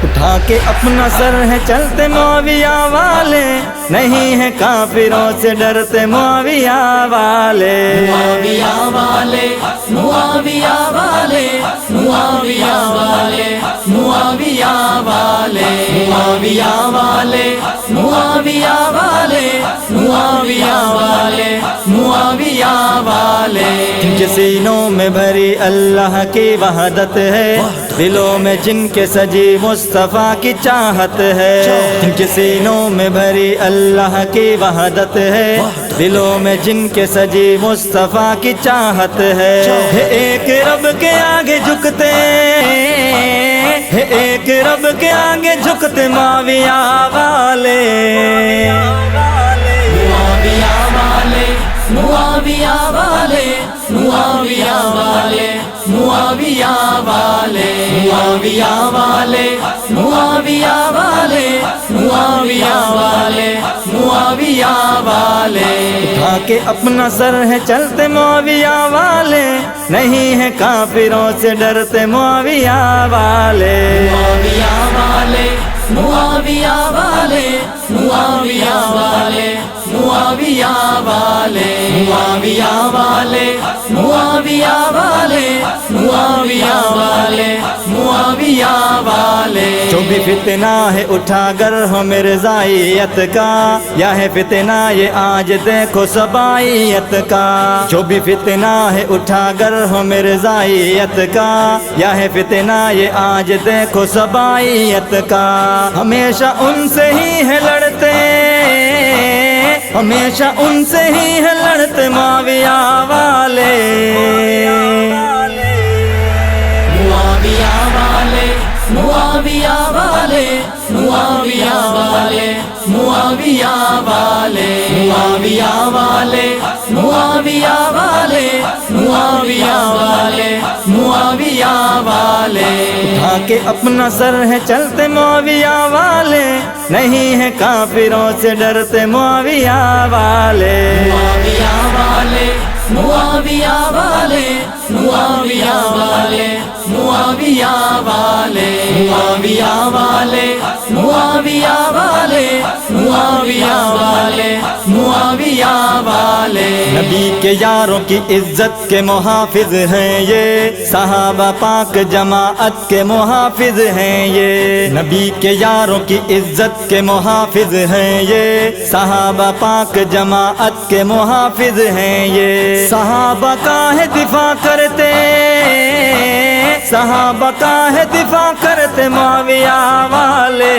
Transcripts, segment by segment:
اٹھا کے اپنا سر ہے چلتے معاویہ والے، نہیں ہے کافروں سے ڈرتے معاویہ والے۔ معاویہ والے، معاویہ والے، معاویہ والے، معاویہ والے، معاویہ والے، معاویہ والے، معاویہ والے، معاویہ والے۔ جن کے سینوں میں بھری اللہ کی وحدت ہے، دلوں میں جن کے سجی مصطفیٰ کی چاہت ہے۔ جن کے سینوں میں بھری اللہ کی وحدت ہے، دلوں میں جن کے سجی مصطفیٰ کی چاہت ہے۔ ایک رب کے آگے جھکتے، ایک رب کے آگے جھکتے معاویہ والے۔ معاویہ والے، معاویہ والے، معاویہ والے، معاویہ والے، معاویہ والے، معاویہ والے، معاویہ والے، معاویہ والے۔ اٹھا کے اپنا سر ہے چلتے معاویہ والے، نہیں ہے کافروں سے ڈرتے معاویہ والے۔ معاویہ والے، معاویہ والے، معاویہ والے، معاویہ والے، معاویہ والے، معاویہ والے، معاویہ والے، معاویہ والے۔ جو بھی فتنہ ہے اٹھا گر ہو مرزائیت کا، یا ہے فتنہ یہ آج دیکھو سبائیت کا۔ جو بھی فتنہ ہے اٹھا گر ہو مرزائیت کا، یا ہے فتنہ یہ آج دیکھو سبائیت کا۔ ہمیشہ ان سے ہی ہے لڑتے، ہمیشہ ان سے ہی ہے لڑتے معاویہ والے۔ معاویہ والے، معاویہ والے، معاویہ والے، معاویہ والے، معاویہ والے، معاویہ والے، معاویہ والے، معاویہ والے۔ اٹھا کے اپنا سر ہے چلتے معاویہ والے، نہیں ہے کافروں سے ڈرتے معاویہ والے۔ معاویہ والے، معاویہ والے، معاویہ والے، معاویہ والے، معاویہ والے، معاویہ والے، معاویہ والے، معاویہ والے۔ نبی کے یاروں کی عزت کے محافظ ہیں یہ، صحابہ پاک جماعت کے محافظ ہیں یہ۔ نبی کے یاروں کی عزت کے محافظ ہیں یہ، صحابہ پاک جماعت کے محافظ ہیں یہ۔ صحابہ کا ہے دفاع کرتے، صحابہ کا ہے دفاع کرتے معاویہ والے۔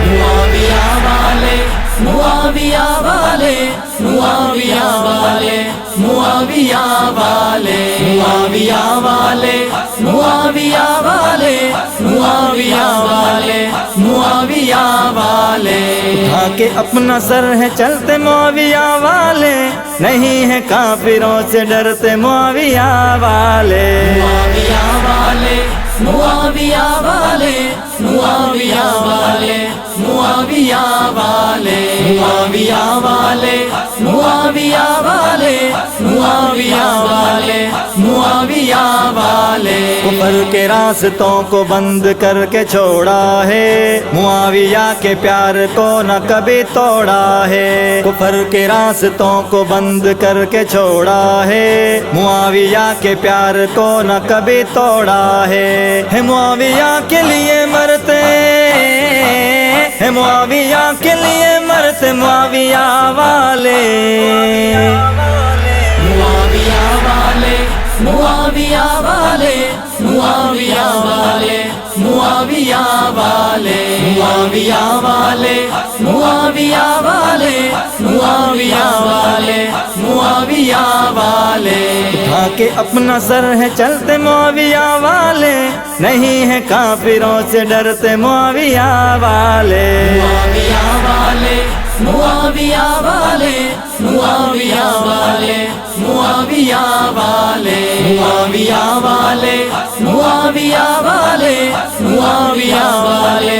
معاویہ والے، معاویہ والے، معاویہ والے، معاویہ والے، معاویہ والے، معاویہ والے، معاویہ والے، معاویہ والے۔ اٹھا کے اپنا سر ہے چلتے معاویہ والے، نہیں ہے کافروں سے ڈرتے معاویہ والے۔ معاویہ والے، معاویہ والے، معاویہ والے، معاویہ والے، معاویہ والے، معاویہ والے، معاویہ والے، معاویہ والے۔ کفر کے راستوں کو بند کر کے چھوڑا ہے، معاویہ کے پیار کو نہ کبھی توڑا ہے۔ کفر کے راستوں کو بند کر کے چھوڑا ہے، معاویہ کے پیار کو نہ کبھی توڑا ہے۔ معاویہ کے لیے مرتے، ہے معاویہ کے لیے مرتے معاویہ والے۔ معاویہ والے، معاویہ والے، معاویہ والے، معاویہ والے، معاویہ والے، معاویہ والے، معاویہ والے، معاویہ والے۔ اٹھا کے اپنا سر ہے چلتے معاویہ والے، نہیں ہے کافروں سے ڈرتے معاویہ والے۔ معاویہ والے، معاویہ والے، معاویہ والے، معاویہ والے، معاویہ والے، معاویہ والے، معاویہ والے،